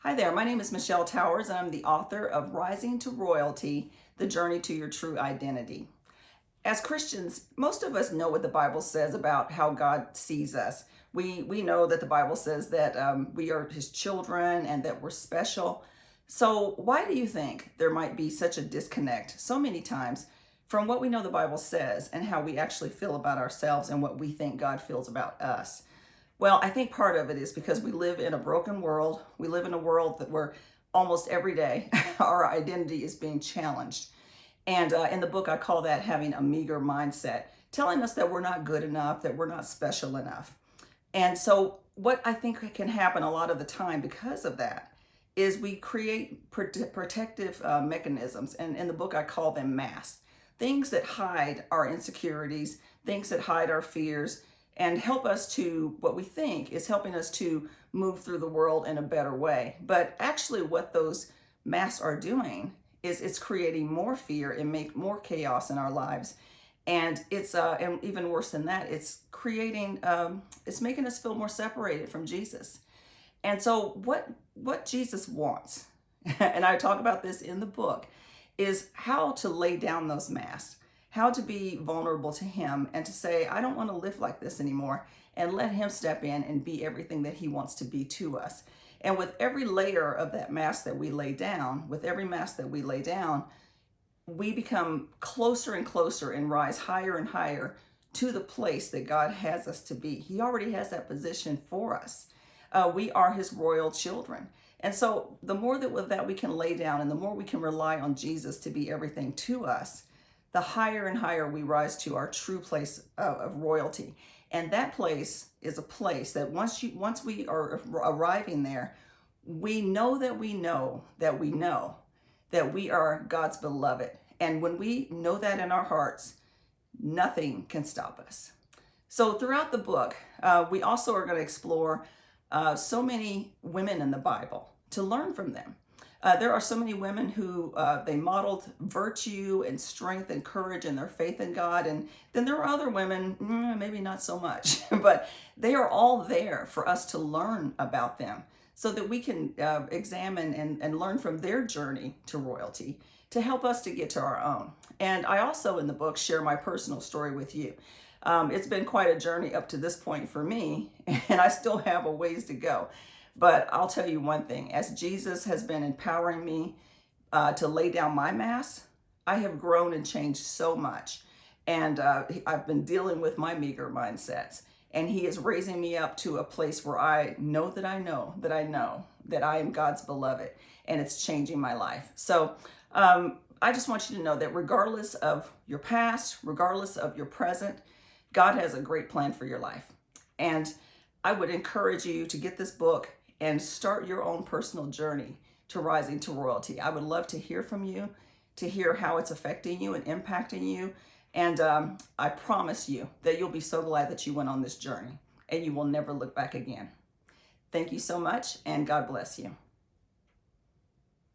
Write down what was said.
Hi there, my name is Michelle Towers, and I'm the author of Rising to Royalty, The Journey to Your True Identity. As Christians, most of us know what the Bible says about how God sees us. We know that the Bible says that we are His children and that we're special. So why do you think there might be such a disconnect so many times from what we know the Bible says and how we actually feel about ourselves and what we think God feels about us? Well, I think part of it is because we live in a broken world. We live in a world that where almost every day our identity is being challenged. And in the book, I call that having a meager mindset, telling us that we're not good enough, that we're not special enough. And so, what I think can happen a lot of the time because of that is we create protective mechanisms. And in the book, I call them masks, things that hide our insecurities, things that hide our fears, and help us to what we think is helping us to move through the world in a better way. But actually, what those masks are doing is it's creating more fear and make more chaos in our lives. And it's and even worse than that, it's creating it's making us feel more separated from Jesus. And so what Jesus wants, and I talk about this in the book, is how to lay down those masks, how to be vulnerable to Him and to say, I don't want to live like this anymore, and let Him step in and be everything that He wants to be to us. And with every layer of that mask that we lay down, we become closer and closer and rise higher and higher to the place that God has us to be. He already has that position for us. We are His royal children. And so the more that we can lay down and the more we can rely on Jesus to be everything to us, the higher and higher we rise to our true place of royalty. And that place is a place that once we are arriving there, we know that we know that we know that we are God's beloved. And when we know that in our hearts, nothing can stop us. So throughout the book, we also are going to explore so many women in the Bible to learn from them. There are so many women who they modeled virtue and strength and courage and their faith in God. And then there are other women, maybe not so much, but they are all there for us to learn about them so that we can examine and learn from their journey to royalty to help us to get to our own. And I also in the book share my personal story with you. It's been quite a journey up to this point for me, and I still have a ways to go. But I'll tell you one thing, as Jesus has been empowering me to lay down my mask, I have grown and changed so much. And I've been dealing with my meager mindsets. And He is raising me up to a place where I know that I know that I know that I am God's beloved. And it's changing my life. So I just want you to know that regardless of your past, regardless of your present, God has a great plan for your life. And I would encourage you to get this book and start your own personal journey to rising to royalty. I would love to hear from you, to hear how it's affecting you and impacting you. And I promise you that you'll be so glad that you went on this journey and you will never look back again. Thank you so much, and God bless you.